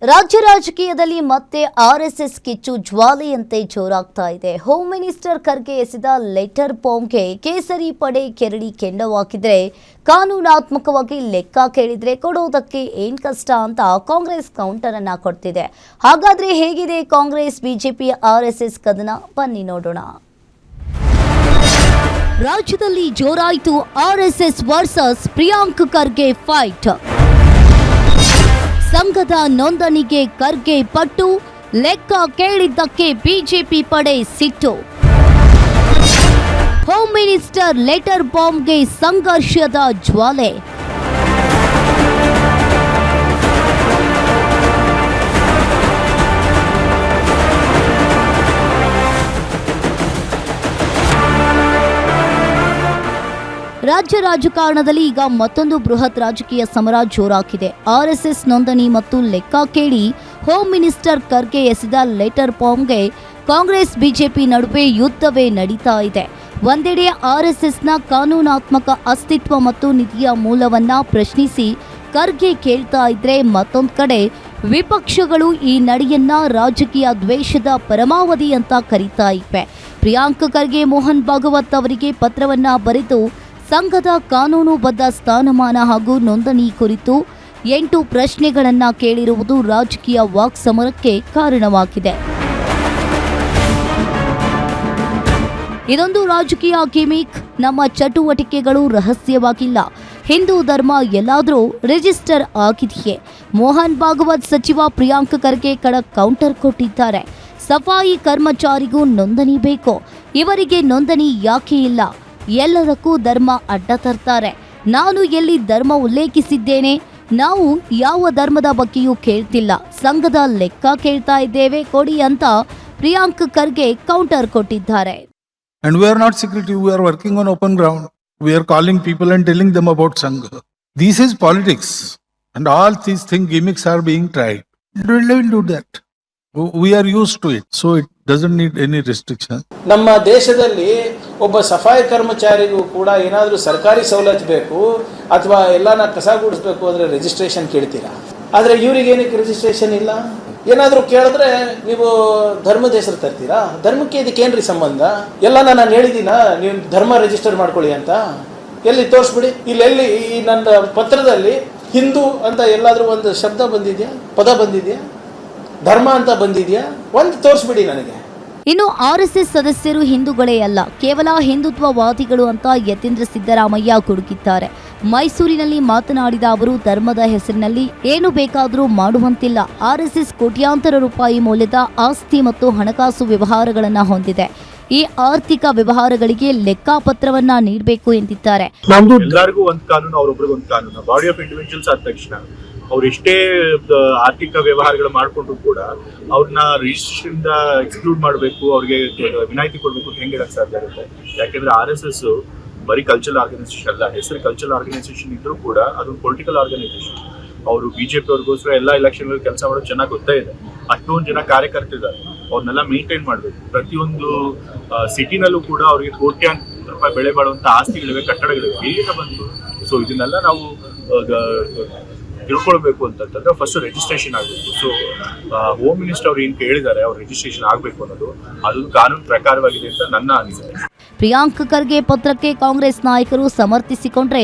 ರಾಜ್ಯ ರಾಜಕೀಯದಲ್ಲಿ ಮತ್ತೆ ಆರ್ಎಸ್ಎಸ್ ಕಿಚ್ಚು ಜ್ವಾಲೆಯಂತೆ ಜೋರಾಗ್ತಾ ಇದೆ. ಹೋಮ್ ಮಿನಿಸ್ಟರ್ ಖರ್ಗೆ ಎಸೆದ ಲೆಟರ್ ಬಾಂಬ್ಗೆ ಕೇಸರಿ ಪಡೆ ಕೆರಳಿ ಕೆಂಡವಾಗಿದ್ರೆ ಕಾನೂನಾತ್ಮಕವಾಗಿ ಲೆಕ್ಕ ಕೇಳಿದ್ರೆ ಕೊಡೋದಕ್ಕೆ ಏನ್ ಕಷ್ಟ ಅಂತ ಕಾಂಗ್ರೆಸ್ ಕೌಂಟರ್ ಅನ್ನ ಕೊಡ್ತಿದೆ. ಹಾಗಾದ್ರೆ ಹೇಗಿದೆ ಕಾಂಗ್ರೆಸ್ ಬಿಜೆಪಿ ಆರ್ಎಸ್ಎಸ್ ಕದನ? ಬನ್ನಿ ನೋಡೋಣ. ರಾಜ್ಯದಲ್ಲಿ ಜೋರಾಯಿತು RSS versus Priyank Kharge fight. ಸಂಘದ ನೋಂದಣಿಗೆ ಖರ್ಗೆ ಪಟ್ಟು, ಲೆಕ್ಕ ಕೇಳಿದ್ದಕ್ಕೆ ಬಿಜೆಪಿ ಪಡೆ ಸಿಟ್ಟು. ಹೋಮ್ ಮಿನಿಸ್ಟರ್ ಲೆಟರ್ ಬಾಂಬ್ಗೆ ಸಂಘರ್ಷದ ಜ್ವಾಲೆ. ರಾಜ್ಯ ರಾಜಕಾರಣದಲ್ಲಿ ಈಗ ಮತ್ತೊಂದು ಬೃಹತ್ ರಾಜಕೀಯ ಸಮರ ಜೋರಾಗಿದೆ. ಆರ್ಎಸ್ಎಸ್ ನೋಂದಣಿ ಮತ್ತು ಲೆಕ್ಕ ಕೇಳಿ ಹೋಮ್ ಮಿನಿಸ್ಟರ್ ಖರ್ಗೆ ಎಸೆದ ಲೆಟರ್ ಬಾಂಬ್ಗೆ ಕಾಂಗ್ರೆಸ್ ಬಿಜೆಪಿ ನಡುವೆ ಯುದ್ಧವೇ ನಡೀತಾ ಇದೆ. ಒಂದೆಡೆ ಆರ್ಎಸ್ಎಸ್ನ ಕಾನೂನಾತ್ಮಕ ಅಸ್ತಿತ್ವ ಮತ್ತು ನಿಧಿಯ ಮೂಲವನ್ನ ಪ್ರಶ್ನಿಸಿ ಖರ್ಗೆ ಕೇಳ್ತಾ ಇದ್ರೆ, ಮತ್ತೊಂದು ಕಡೆ ವಿಪಕ್ಷಗಳು ಈ ನಡೆಯನ್ನ ರಾಜಕೀಯ ದ್ವೇಷದ ಪರಮಾವಧಿ ಅಂತ ಕರೀತಾ ಇವೆ. ಪ್ರಿಯಾಂಕ್ ಖರ್ಗೆ ಮೋಹನ್ ಭಾಗವತ್ ಅವರಿಗೆ ಪತ್ರವನ್ನ ಬರೆದು ಸಂಘದ ಕಾನೂನುಬದ್ಧ ಸ್ಥಾನಮಾನ ಹಾಗೂ ನೋಂದಣಿ ಕುರಿತು 8 ಪ್ರಶ್ನೆಗಳನ್ನ ಕೇಳಿರುವುದು ರಾಜಕೀಯ ವಾಕ್ಸಮರಕ್ಕೆ ಕಾರಣವಾಗಿದೆ. ಇದೊಂದು ರಾಜಕೀಯ ಗಿಮಿಕ್. ನಮ್ಮ ಚಟುವಟಿಕೆಗಳು ರಹಸ್ಯವಾಗಿಲ್ಲ. ಹಿಂದೂ ಧರ್ಮ ಎಲ್ಲಾದರೂ ರಿಜಿಸ್ಟರ್ ಆಗಿದೆಯೇ? ಮೋಹನ್ ಭಾಗವತ್ ಸಚಿವ ಪ್ರಿಯಾಂಕ್ ಖರ್ಗೆ ಖಡಕ್ ಕೌಂಟರ್ ಕೊಟ್ಟಿದ್ದಾರೆ. ಸಫಾಯಿ ಕರ್ಮಚಾರಿಗೂ ನೋಂದಣಿ ಬೇಕು. ಇವರಿಗೆ ನೋಂದಣಿ ಯಾಕೆ ಇಲ್ಲ? ಎಲ್ಲದಕ್ಕೂ ಧರ್ಮ ಅಡ್ಡ ತರ್ತಾರೆ. ನಾನು ಎಲ್ಲಿ ಧರ್ಮ ಉಲ್ಲೇಖಿಸಿದ್ದೇನೆ? ನಾವು ಯಾವ ಧರ್ಮದ ಬಗ್ಗೆಯೂ ಕೇಳ್ತಿಲ್ಲ. ಸಂಘದ ಲೆಕ್ಕ ಕೇಳ್ತಾ ಇದ್ದೇವೆ, ಕೊಡಿ ಅಂತ ಪ್ರಿಯಾಂಕ್ ಖರ್ಗೆ ಕೌಂಟರ್ ಕೊಟ್ಟಿದ್ದಾರೆ. And we are not secretive, we are working on open ground. We are calling people and telling them about Sangha. This is politics and all these gimmicks are being tried. Don't do that. We are used to it, so it doesn't need any restriction. ನಮ್ಮ ದೇಶದಲ್ಲಿ ಒಬ್ಬ ಸಫಾಯಿ ಕರ್ಮಚಾರಿಗೂ ಕೂಡ ಏನಾದರೂ ಸರ್ಕಾರಿ ಸವಲತ್ತು ಬೇಕು ಅಥವಾ ಎಲ್ಲಾನ ಕಸ ಗುಡಿಸ್ಬೇಕು ಅಂದರೆ ರಿಜಿಸ್ಟ್ರೇಷನ್ ಕೇಳ್ತೀರಾ? ಆದರೆ ಇವರಿಗೆ ಏನಕ್ಕೆ ರಿಜಿಸ್ಟ್ರೇಷನ್ ಇಲ್ಲ? ಏನಾದರೂ ಕೇಳಿದ್ರೆ ನೀವು ಧರ್ಮದ ಹೆಸರು ತರ್ತೀರಾ? ಧರ್ಮಕ್ಕೆ ಇದಕ್ಕೆ ಏನ್ರಿ ಸಂಬಂಧ? ಎಲ್ಲ ನಾನು ಹೇಳಿದ್ದೀನ ನೀವು ಧರ್ಮ ರಿಜಿಸ್ಟರ್ ಮಾಡ್ಕೊಳ್ಳಿ ಅಂತ. ಎಲ್ಲಿ ತೋರಿಸ್ಬಿಡಿ. ಇಲ್ಲೆಲ್ಲಿ ಈ ನನ್ನ ಪತ್ರದಲ್ಲಿ ಹಿಂದೂ ಅಂತ ಎಲ್ಲಾದರೂ ಒಂದು ಶಬ್ದ ಬಂದಿದೆಯಾ? ಪದ ಬಂದಿದೆಯಾ? ಧರ್ಮ ಅಂತ ಬಂದಿದೆಯಾ? ಒಂದು ತೋರಿಸ್ಬಿಡಿ ನನಗೆ. ಇನ್ನು ಆರ್ಎಸ್ಎಸ್ ಸದಸ್ಯರು ಹಿಂದೂಗಳೇ ಅಲ್ಲ, ಕೇವಲ ಹಿಂದುತ್ವವಾದಿಗಳು ಅಂತ ಯತೀಂದ್ರ ಸಿದ್ದರಾಮಯ್ಯ ಗುಡುಗಿದ್ದಾರೆ. ಮೈಸೂರಿನಲ್ಲಿ ಮಾತನಾಡಿದ ಅವರು, ಧರ್ಮದ ಹೆಸರಿನಲ್ಲಿ ಏನು ಬೇಕಾದರೂ ಮಾಡುವಂತಿಲ್ಲ. ಆರ್ಎಸ್ಎಸ್ ಕೋಟ್ಯಾಂತರ ರೂಪಾಯಿ ಮೌಲ್ಯದ ಆಸ್ತಿ ಮತ್ತು ಹಣಕಾಸು ವ್ಯವಹಾರಗಳನ್ನು ಹೊಂದಿದೆ. ಈ ಆರ್ಥಿಕ ವ್ಯವಹಾರಗಳಿಗೆ ಲೆಕ್ಕಪತ್ರವನ್ನ ನೀಡಬೇಕು ಎಂದಿದ್ದಾರೆ. ಎಲ್ಲರಿಗೂ ಒಂದು ಕಾನೂನು, ಅವರೊಬ್ಬರಿಗೆ ಒಂದು ಕಾನೂನು. ಬಾಡಿ ಆಫ್ ಇಂಡಿವಿಜುವಲ್ಸ್ ಆದ ತಕ್ಷಣ ಅವ್ರು ಎಷ್ಟೇ ಆರ್ಥಿಕ ವ್ಯವಹಾರಗಳು ಮಾಡಿಕೊಂಡ್ರು ಕೂಡ ಅವ್ರನ್ನ ರಿಜಿಸ್ಟ್ರೇಷನ್ ಇಂದ ಎಕ್ಸ್ಕ್ಲೂಡ್ ಮಾಡಬೇಕು, ಅವ್ರಿಗೆ ವಿನಾಯಿತಿ ಕೊಡಬೇಕು ಅಂತ ಹೆಂಗೆ ಹೇಳಕ್ ಸಾಧ್ಯ ಇರುತ್ತೆ? ಯಾಕೆಂದ್ರೆ RSS ಬರೀ ಕಲ್ಚರಲ್ ಆರ್ಗನೈಸೇಷನ್ ಅಲ್ಲ. ಹೆಸರು ಕಲ್ಚರಲ್ ಆರ್ಗನೈಸೇಷನ್ ಇದ್ರೂ ಕೂಡ ಅದೊಂದು ಪೊಲಿಟಿಕಲ್ ಆರ್ಗನೈಸೇಷನ್. ಅವರು ಬಿಜೆಪಿ ಅವ್ರಿಗೋಸ್ಕರ ಎಲ್ಲ ಎಲೆಕ್ಷನ್ ಕೆಲಸ ಮಾಡೋದು ಚೆನ್ನಾಗಿ ಗೊತ್ತಾ ಇದೆ. ಅಷ್ಟೊಂದು ಜನ ಕಾರ್ಯಕರ್ತಿದ್ದಾರೆ, ಅವ್ರನ್ನೆಲ್ಲ ಮೇಂಟೈನ್ ಮಾಡಬೇಕು. ಪ್ರತಿಯೊಂದು ಸಿಟಿನಲ್ಲೂ ಕೂಡ ಅವ್ರಿಗೆ ಕೋಟ್ಯಾಂತರ ರೂಪಾಯಿ ಬೆಳೆ ಬಾಳುವಂತ ಆಸ್ತಿಗಳಿವೆ, ಕಟ್ಟಡಗಳಿವೆ. ಎಲ್ಲಿಂದ ಬಂತು? ಸೊ ಇದನ್ನೆಲ್ಲ ನಾವು ತಿಳ್ಕೊಳ್ಬೇಕು ಅಂತಂದ್ರೆ ಫಸ್ಟ್ ರಿಜಿಸ್ಟ್ರೇಷನ್ ಆಗಬೇಕು. ಸೊ ಹೋಮ್ ಮಿನಿಸ್ಟರ್ ಅವ್ರು ಏನ್ ಕೇಳಿದ್ದಾರೆ, ಅವ್ರು ರಿಜಿಸ್ಟ್ರೇಷನ್ ಆಗಬೇಕು ಅನ್ನೋದು ಅದು ಕಾನೂನು ಪ್ರಕಾರವಾಗಿದೆ ಅಂತ ನನ್ನ ಅನಿಸಿಕೆ. ಪ್ರಿಯಾಂಕ್ ಖರ್ಗೆ ಪತ್ರಕ್ಕೆ ಕಾಂಗ್ರೆಸ್ ನಾಯಕರು ಸಮರ್ಥಿಸಿಕೊಂಡ್ರೆ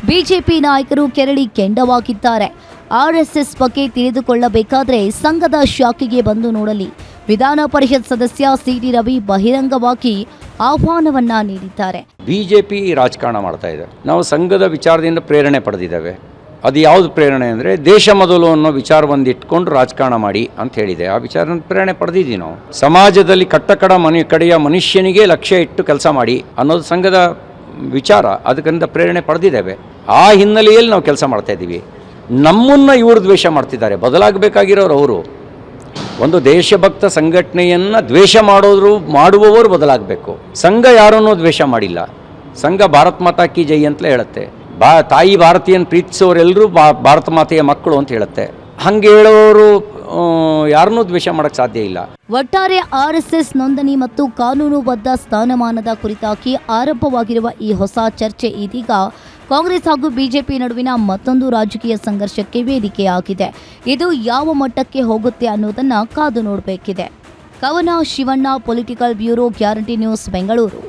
ಬಿಜೆಪಿ ನಾಯಕರು ಕೆರಳಿ ಕೆಂಡವಾಗಿದ್ದಾರೆ. ಆರ್ಎಸ್ಎಸ್ ಬಗ್ಗೆ ತಿಳಿದುಕೊಳ್ಳಬೇಕಾದ್ರೆ ಸಂಘದ ಶಾಖೆಗೆ ಬಂದು ನೋಡಲಿ. ವಿಧಾನ ಪರಿಷತ್ ಸದಸ್ಯ ಸಿಟಿ ರವಿ ಬಹಿರಂಗವಾಗಿ ಆಹ್ವಾನವನ್ನ ನೀಡಿದ್ದಾರೆ. ಬಿಜೆಪಿ ರಾಜಕಾರಣ ಮಾಡ್ತಾ ಇದೆ. ನಾವು ಸಂಘದ ವಿಚಾರದಿಂದ ಪ್ರೇರಣೆ ಪಡೆದಿದ್ದೇವೆ. ಅದು ಯಾವುದು ಪ್ರೇರಣೆ ಅಂದರೆ ದೇಶ ಮೊದಲು ಅನ್ನೋ ವಿಚಾರವನ್ನು ಇಟ್ಕೊಂಡು ರಾಜಕಾರಣ ಮಾಡಿ ಅಂತ ಹೇಳಿದೆ. ಆ ವಿಚಾರ ಪ್ರೇರಣೆ ಪಡೆದಿದ್ದೀವಿ ನಾವು. ಸಮಾಜದಲ್ಲಿ ಕಡೆಯ ಮನುಷ್ಯನಿಗೆ ಲಕ್ಷ್ಯ ಇಟ್ಟು ಕೆಲಸ ಮಾಡಿ ಅನ್ನೋದು ಸಂಘದ ವಿಚಾರ. ಅದಕ್ಕಿಂತ ಪ್ರೇರಣೆ ಪಡೆದಿದ್ದೇವೆ. ಆ ಹಿನ್ನೆಲೆಯಲ್ಲಿ ನಾವು ಕೆಲಸ ಮಾಡ್ತಾ ಇದ್ದೀವಿ. ನಮ್ಮನ್ನು ಇವರು ದ್ವೇಷ ಮಾಡ್ತಿದ್ದಾರೆ. ಬದಲಾಗಬೇಕಾಗಿರೋರು ಅವರು. ಒಂದು ದೇಶಭಕ್ತ ಸಂಘಟನೆಯನ್ನು ದ್ವೇಷ ಮಾಡುವವರು ಬದಲಾಗಬೇಕು. ಸಂಘ ಯಾರನ್ನೂ ದ್ವೇಷ ಮಾಡಿಲ್ಲ. ಸಂಘ ಭಾರತ್ ಮಾತಾ ಕಿ ಜೈ ಅಂತಲೇ ಹೇಳುತ್ತೆ. ತಾಯಿ ಭಾರತೀಯನ ಪ್ರೀತಿಸೋರೆಲ್ಲರೂ ಭಾರತ ಮಾತೆಯ ಮಕ್ಕಳು ಅಂತ ಹೇಳುತ್ತೆ. ಹಂಗೆ ಹೇಳೋರು ಯಾರನ್ನೂ ದ್ವೇಷ ಮಾಡಕ್ಕೆ ಸಾಧ್ಯ ಇಲ್ಲ. ಒಟ್ಟಾರೆ ಆರ್ಎಸ್ಎಸ್ ನೋಂದಣಿ ಮತ್ತು ಕಾನೂನುಬದ್ಧ ಸ್ಥಾನಮಾನದ ಕುರಿತಾಗಿ ಆರಂಭವಾಗಿರುವ ಈ ಹೊಸ ಚರ್ಚೆ ಇದೀಗ ಕಾಂಗ್ರೆಸ್ ಹಾಗೂ ಬಿಜೆಪಿ ನಡುವಿನ ಮತ್ತೊಂದು ರಾಜಕೀಯ ಸಂಘರ್ಷಕ್ಕೆ ವೇದಿಕೆಯಾಗಿದೆ. ಇದು ಯಾವ ಮಟ್ಟಕ್ಕೆ ಹೋಗುತ್ತೆ ಅನ್ನೋದನ್ನ ಕಾದು ನೋಡಬೇಕಿದೆ. ಕವನ Shivanna, political bureau, guarantee news, Bengaluru.